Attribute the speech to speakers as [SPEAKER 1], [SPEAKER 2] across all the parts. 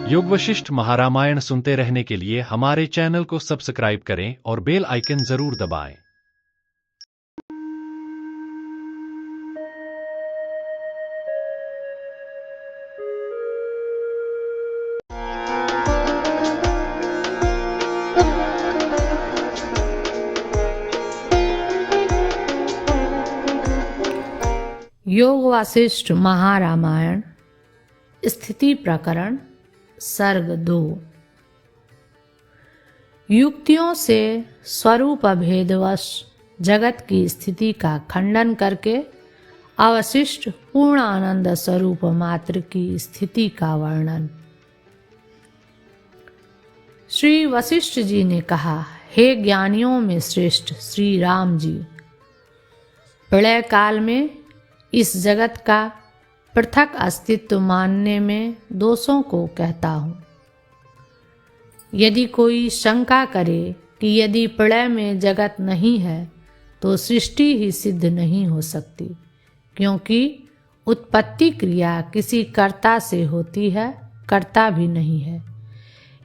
[SPEAKER 1] योग वशिष्ठ महारामायण सुनते रहने के लिए हमारे चैनल को सब्सक्राइब करें और बेल आइकन जरूर दबाएं।
[SPEAKER 2] योग वासिष्ठ महारामायण स्थिति प्रकरण सर्ग 2। युक्तियों से स्वरूप भेदवश जगत की स्थिति का खंडन करके अवशिष्ट पूर्ण आनंद स्वरूप मात्र की स्थिति का वर्णन। श्री वशिष्ठ जी ने कहा, हे ज्ञानियों में श्रेष्ठ श्री राम जी, प्रलय काल में इस जगत का पृथक अस्तित्व मानने में दोषों को कहता हूँ। यदि कोई शंका करे कि यदि प्रलय में जगत नहीं है तो सृष्टि ही सिद्ध नहीं हो सकती, क्योंकि उत्पत्ति क्रिया किसी कर्ता से होती है, कर्ता भी नहीं है।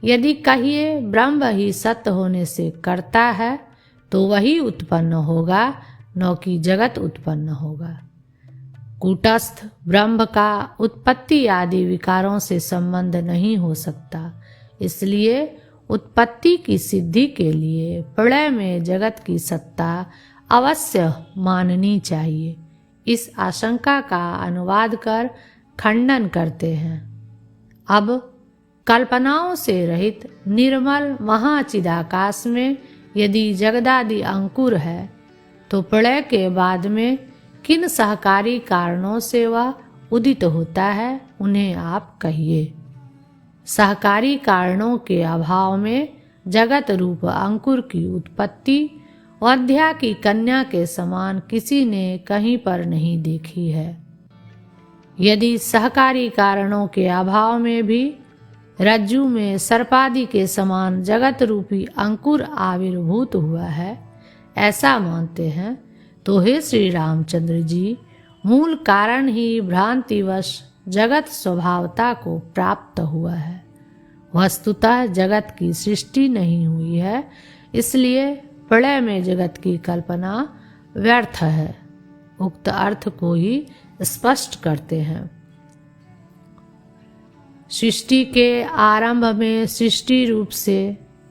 [SPEAKER 2] यदि कहिए ब्रह्म ही सत्य होने से कर्ता है तो वही उत्पन्न होगा, न कि जगत उत्पन्न होगा। कूटस्थ ब्रह्म का उत्पत्ति आदि विकारों से संबंध नहीं हो सकता, इसलिए उत्पत्ति की सिद्धि के लिए प्रलय में जगत की सत्ता अवश्य माननी चाहिए। इस आशंका का अनुवाद कर खंडन करते हैं। अब कल्पनाओं से रहित निर्मल महाचिदाकाश में यदि जगदादि अंकुर है तो प्रलय के बाद में किन सहकारी कारणों से वह उदित होता है, उन्हें आप कहिए। सहकारी कारणों के अभाव में जगत रूप अंकुर की उत्पत्ति वध्या की कन्या के समान किसी ने कहीं पर नहीं देखी है। यदि सहकारी कारणों के अभाव में भी रज्जु में सर्पादि के समान जगत रूपी अंकुर आविर्भूत हुआ है, ऐसा मानते हैं, तो हे श्री रामचंद्र जी, मूल कारण ही भ्रांतिवश जगत स्वभावता को प्राप्त हुआ है। वस्तुतः जगत की सृष्टि नहीं हुई है, इसलिए प्रलय में जगत की कल्पना व्यर्थ है। उक्त अर्थ को ही स्पष्ट करते हैं। सृष्टि के आरंभ में सृष्टि रूप से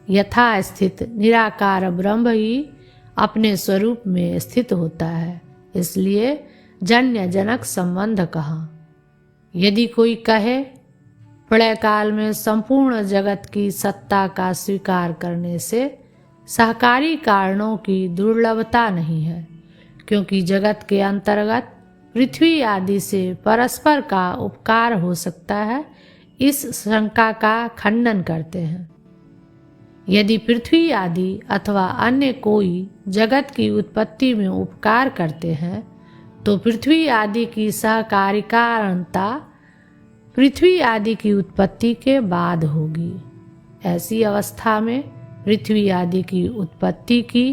[SPEAKER 2] यथास्थित निराकार ब्रह्म ही अपने स्वरूप में स्थित होता है, इसलिए जन्य जनक संबंध कहा। यदि कोई कहे प्रलय काल में संपूर्ण जगत की सत्ता का स्वीकार करने से सहकारी कारणों की दुर्लभता नहीं है, क्योंकि जगत के अंतर्गत पृथ्वी आदि से परस्पर का उपकार हो सकता है, इस शंका का खंडन करते हैं। यदि पृथ्वी आदि अथवा अन्य कोई जगत की उत्पत्ति में उपकार करते हैं तो पृथ्वी आदि की सहकारी कारणता पृथ्वी आदि की उत्पत्ति के बाद होगी। ऐसी अवस्था में पृथ्वी आदि की उत्पत्ति की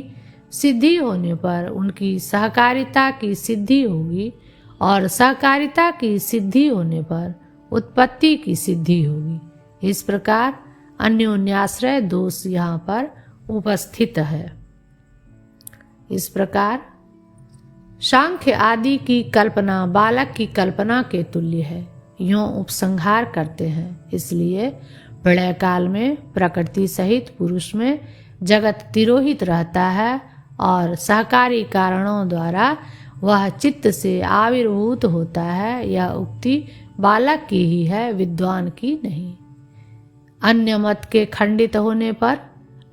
[SPEAKER 2] सिद्धि होने पर उनकी सहकारिता की सिद्धि होगी और सहकारिता की सिद्धि होने पर उत्पत्ति की सिद्धि होगी। इस प्रकार अन्योन्याश्रय दोष यहाँ पर उपस्थित है। इस प्रकार सांख्य आदि की कल्पना बालक की कल्पना के तुल्य है, यों उपसंहार करते हैं। इसलिए प्रलय काल में प्रकृति सहित पुरुष में जगत तिरोहित रहता है और सहकारी कारणों द्वारा वह चित्त से आविर्भूत होता है। यह उक्ति बालक की ही है, विद्वान की नहीं। अन्य मत के खंडित होने पर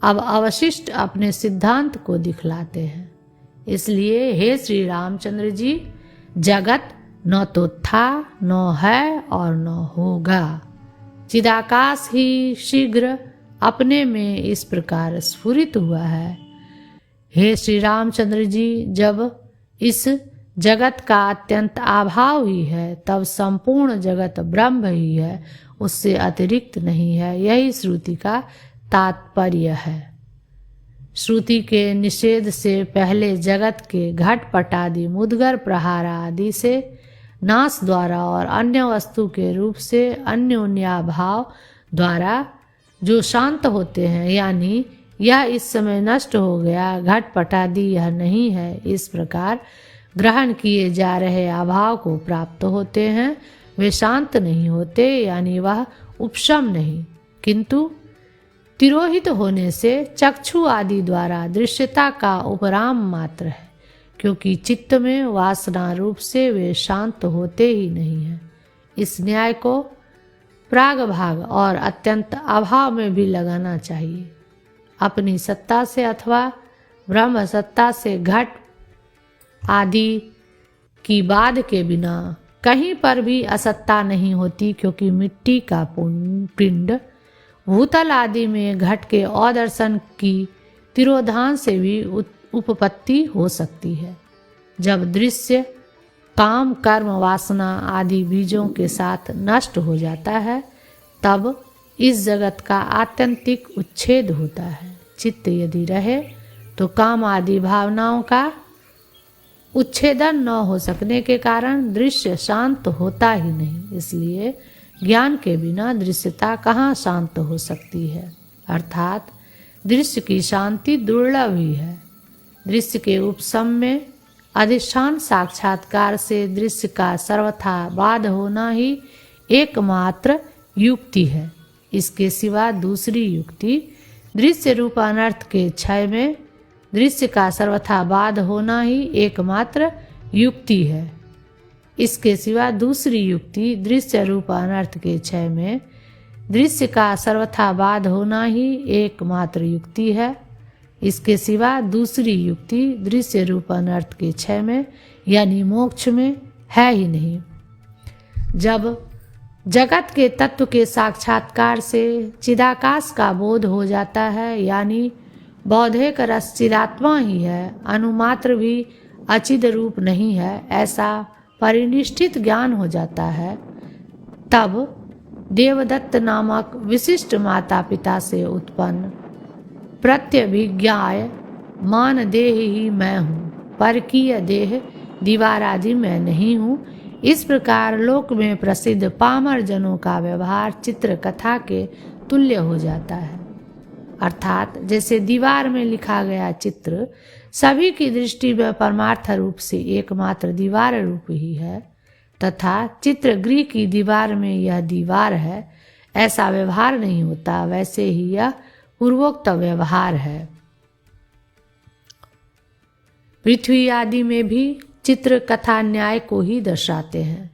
[SPEAKER 2] अब अवशिष्ट अपने सिद्धांत को दिखलाते हैं। इसलिए हे श्री रामचंद्र जी, जगत न तो था, न है और न होगा। चिदाकाश ही शीघ्र अपने में इस प्रकार स्फुरित हुआ है। हे श्री रामचंद्र जी, जब इस जगत का अत्यंत अभाव ही है तब संपूर्ण जगत ब्रह्म ही है, उससे अतिरिक्त नहीं है। यही श्रुति का तात्पर्य है। श्रुति के निषेध से पहले जगत के घटपट आदि मुद्गर प्रहार आदि से नाश द्वारा और अन्य वस्तु के रूप से अन्योन्याभाव द्वारा जो शांत होते हैं, यानी यह इस समय नष्ट हो गया, घटपट आदि यह नहीं है, इस प्रकार ग्रहण किए जा रहे अभाव को प्राप्त होते हैं, वे शांत नहीं होते, यानी वह उपशम नहीं, किंतु तिरोहित होने से चक्षु आदि द्वारा दृश्यता का उपराम मात्र है, क्योंकि चित्त में वासना रूप से वे शांत होते ही नहीं हैं। इस न्याय को प्राग भाग और अत्यंत अभाव में भी लगाना चाहिए। अपनी सत्ता से अथवा ब्रह्म सत्ता से घट आदि की बाध के बिना कहीं पर भी असत्ता नहीं होती, क्योंकि मिट्टी का पिंड भूतल आदि में घट के अदर्शन की तिरोधान से भी उपपत्ति हो सकती है। जब दृश्य काम कर्म वासना आदि बीजों के साथ नष्ट हो जाता है, तब इस जगत का आत्यंतिक उच्छेद होता है। चित्त यदि रहे तो काम आदि भावनाओं का उच्छेदन न हो सकने के कारण दृश्य शांत होता ही नहीं। इसलिए ज्ञान के बिना दृश्यता कहाँ शांत हो सकती है, अर्थात दृश्य की शांति दुर्लभ ही है। दृश्य के उपशम में अधिष्ठान साक्षात्कार से दृश्य का सर्वथा बाध होना ही एकमात्र युक्ति है। इसके सिवा दूसरी युक्ति दृश्य रूप अनर्थ के क्षय में दृश्य का सर्वथा बाध होना ही एकमात्र युक्ति है। इसके सिवा दूसरी युक्ति दृश्य रूप अनर्थ के क्षय में दृश्य का सर्वथा बाध होना ही एकमात्र युक्ति है। इसके सिवा दूसरी युक्ति दृश्य रूप अनर्थ के क्षय में यानी मोक्ष में है ही नहीं। जब जगत के तत्व के साक्षात्कार से चिदाकाश का बोध हो जाता है, यानी बौद्धिक रस चिदात्मा ही है, अनुमात्र भी अचिद रूप नहीं है, ऐसा परिनिष्ठित ज्ञान हो जाता है, तब देवदत्त नामक विशिष्ट माता पिता से उत्पन्न प्रत्यभिज्ञाय मान देह ही मैं हूँ, परकीय देह दीवार आदि मैं नहीं हूँ। इस प्रकार लोक में प्रसिद्ध पामर जनों का व्यवहार चित्र कथा के तुल्य हो जाता है, अर्थात जैसे दीवार में लिखा गया चित्र सभी की दृष्टि में परमार्थ रूप से एकमात्र दीवार रूप ही है, तथा चित्रगृह की दीवार में यह दीवार है, ऐसा व्यवहार नहीं होता, वैसे ही यह पूर्वोक्त व्यवहार है। पृथ्वी आदि में भी चित्र कथा न्याय को ही दर्शाते हैं।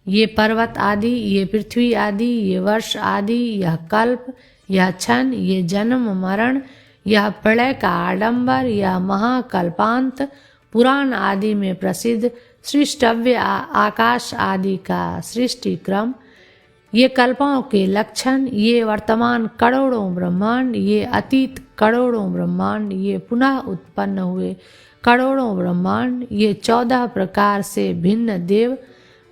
[SPEAKER 2] ये पर्वत आदि, ये पृथ्वी आदि, ये वर्ष आदि, यह कल्प, यह क्षण, ये जन्म मरण, यह प्रलय का आडंबर, यह महाकल्पांत, पुराण आदि में प्रसिद्ध सृष्टव्य आकाश आदि का सृष्टि क्रम, ये कल्पों के लक्षण, ये वर्तमान करोड़ों ब्रह्मांड, ये अतीत करोड़ों ब्रह्मांड, ये पुनः उत्पन्न हुए करोड़ों ब्रह्मांड, ये 14 प्रकार से भिन्न देव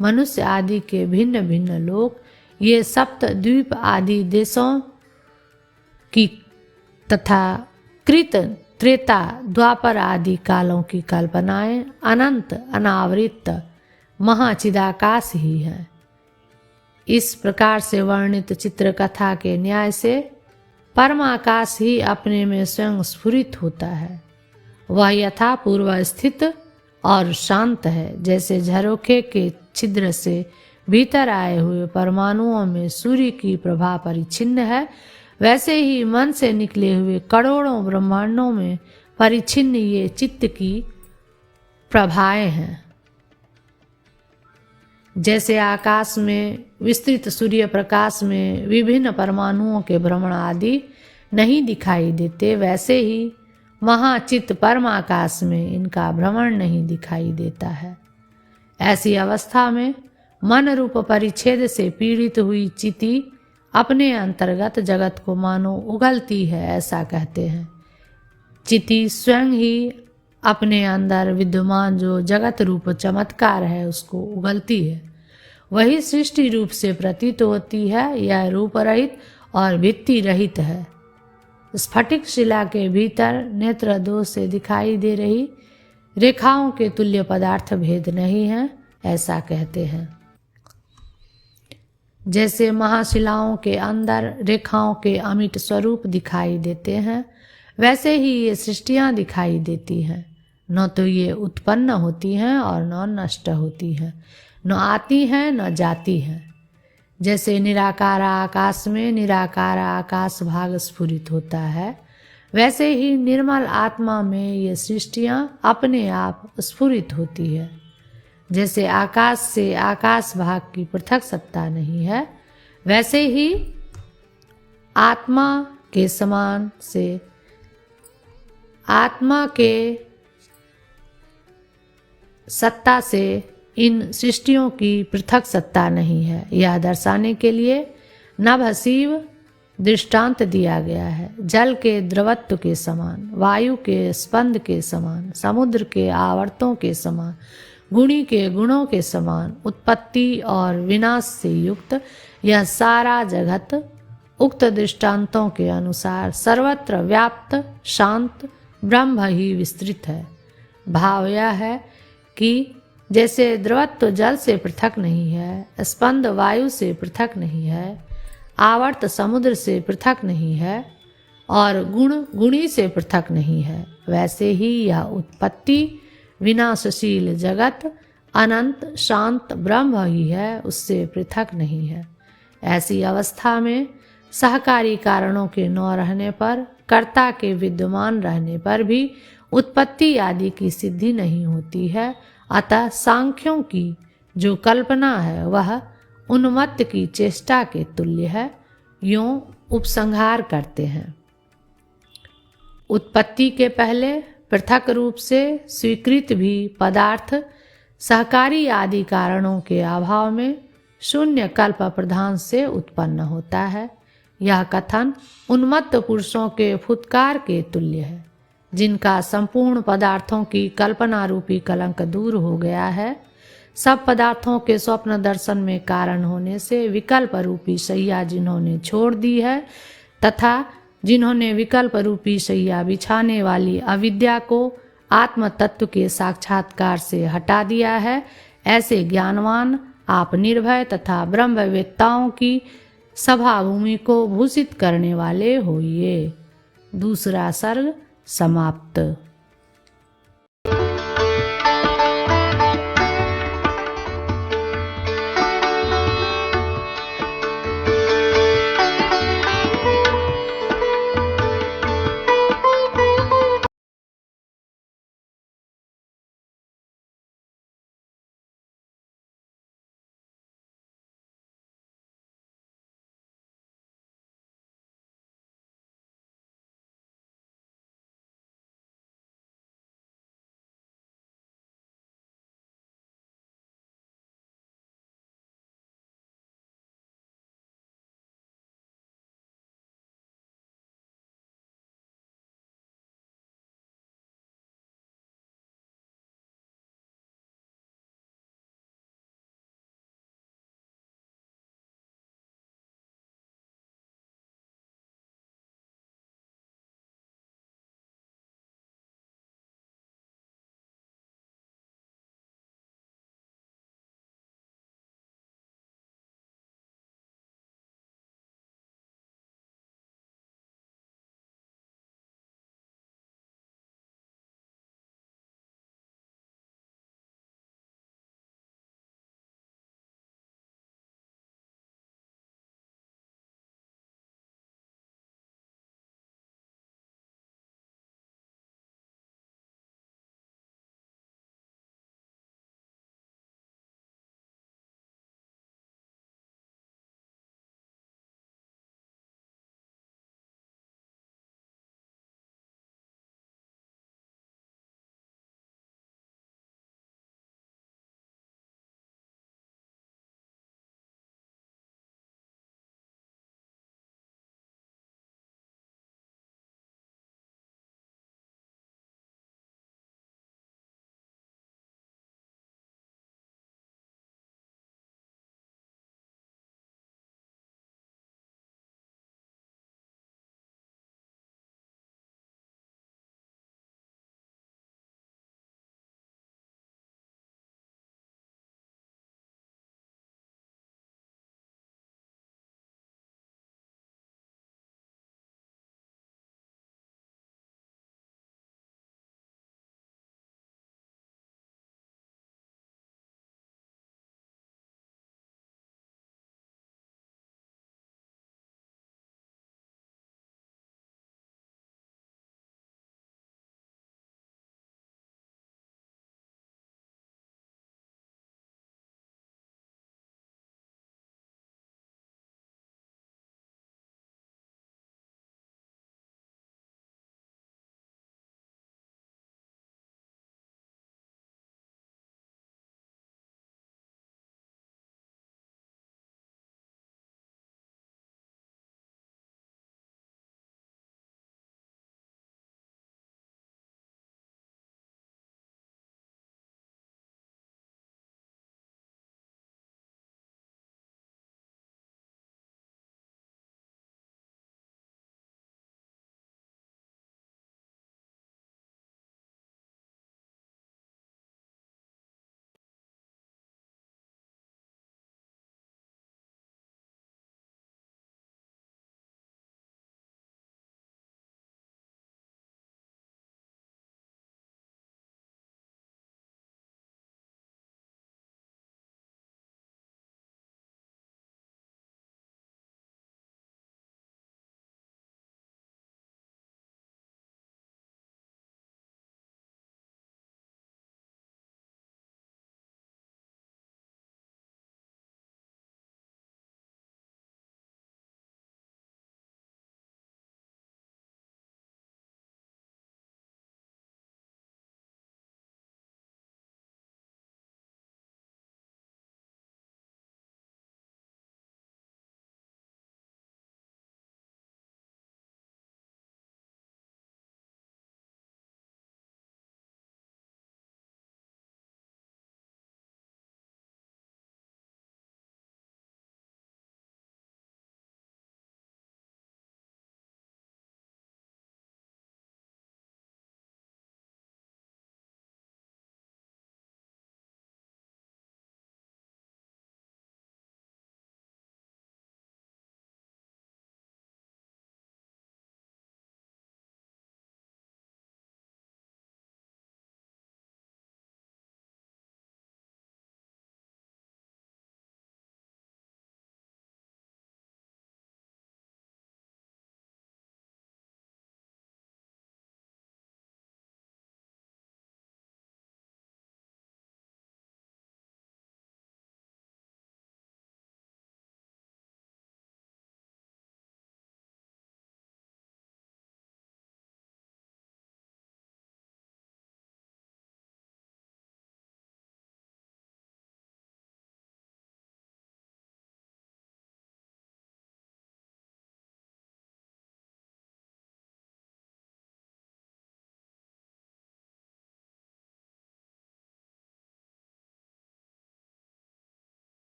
[SPEAKER 2] मनुष्य आदि के भिन्न भिन्न लोक, ये सप्त द्वीप आदि देशों की तथा कृत त्रेता द्वापर आदि कालों की कल्पनाएं अनंत अनावृत महाचिदाकाश ही है। इस प्रकार से वर्णित चित्रकथा के न्याय से परमाकाश ही अपने में स्वयं स्फुरित होता है। वह यथा पूर्व स्थित और शांत है, जैसे झरोखे के छिद्र से भीतर आए हुए परमाणुओं में सूर्य की प्रभा परिच्छिन्न है, वैसे ही मन से निकले हुए करोड़ों ब्रह्मांडों में परिच्छिन्न ये चित्त की प्रभाएं हैं। जैसे आकाश में विस्तृत सूर्य प्रकाश में विभिन्न परमाणुओं के भ्रमण आदि नहीं दिखाई देते, वैसे ही महाचित्त परमाकाश में इनका भ्रमण नहीं दिखाई देता है। ऐसी अवस्था में मन रूप परिच्छेद से पीड़ित हुई चिति अपने अंतर्गत जगत को मानो उगलती है, ऐसा कहते हैं। चिति स्वयं ही अपने अंदर विद्यमान जो जगत रूप चमत्कार है उसको उगलती है, वही सृष्टि रूप से प्रतीत होती है। यह रूप रहित और भित्ति रहित है। स्फटिक शिला के भीतर नेत्र दोष से दिखाई दे रही रेखाओं के तुल्य पदार्थ भेद नहीं है, ऐसा कहते हैं। जैसे महाशिलाओं के अंदर रेखाओं के अमिट स्वरूप दिखाई देते हैं, वैसे ही ये सृष्टियां दिखाई देती हैं। न तो ये उत्पन्न होती हैं और न नष्ट होती हैं, न आती हैं न जाती हैं। जैसे निराकार आकाश में निराकार आकाश भाग स्फुरित होता है, वैसे ही निर्मल आत्मा में ये सृष्टियां अपने आप स्फुरित होती है। जैसे आकाश से आकाश भाग की पृथक सत्ता नहीं है, वैसे ही आत्मा के समान से आत्मा के सत्ता से इन सृष्टियों की पृथक सत्ता नहीं है। यह दर्शाने के लिए नभसीव दृष्टांत दिया गया है। जल के द्रवत्व के समान, वायु के स्पंद के समान, समुद्र के आवर्तों के समान, गुणी के गुणों के समान, उत्पत्ति और विनाश से युक्त यह सारा जगत उक्त दृष्टांतों के अनुसार सर्वत्र व्याप्त शांत ब्रह्म ही विस्तृत है। भाव यह है कि जैसे द्रवत्व जल से पृथक नहीं है, स्पंद वायु से पृथक नहीं है, आवर्त समुद्र से पृथक नहीं है और गुण गुणी से पृथक नहीं है, वैसे ही यह उत्पत्ति विनाशशील जगत अनंत शांत ब्रह्म ही है, उससे पृथक नहीं है। ऐसी अवस्था में सहकारी कारणों के न रहने पर, कर्ता के विद्यमान रहने पर भी उत्पत्ति आदि की सिद्धि नहीं होती है। अतः सांख्यों की जो कल्पना है वह उन्मत्त की चेष्टा के तुल्य है, यूं उपसंहार करते हैं। उत्पत्ति के पहले पृथक रूप से स्वीकृत भी पदार्थ सहकारी आदि कारणों के अभाव में शून्य कल्प प्रधान से उत्पन्न होता है। यह कथन उन्मत्त पुरुषों के फुत्कार के तुल्य है, जिनका संपूर्ण पदार्थों की कल्पना रूपी कलंक दूर हो गया है। सब पदार्थों के स्वप्न दर्शन में कारण होने से विकल्प रूपी शैया जिन्होंने छोड़ दी है तथा जिन्होंने विकल्प रूपी शैया बिछाने वाली अविद्या को आत्म तत्व के साक्षात्कार से हटा दिया है, ऐसे ज्ञानवान आप निर्भय तथा ब्रह्मवेत्ताओं की सभा भूमि को भूषित करने वाले होइए। दूसरा सर्ग समाप्त।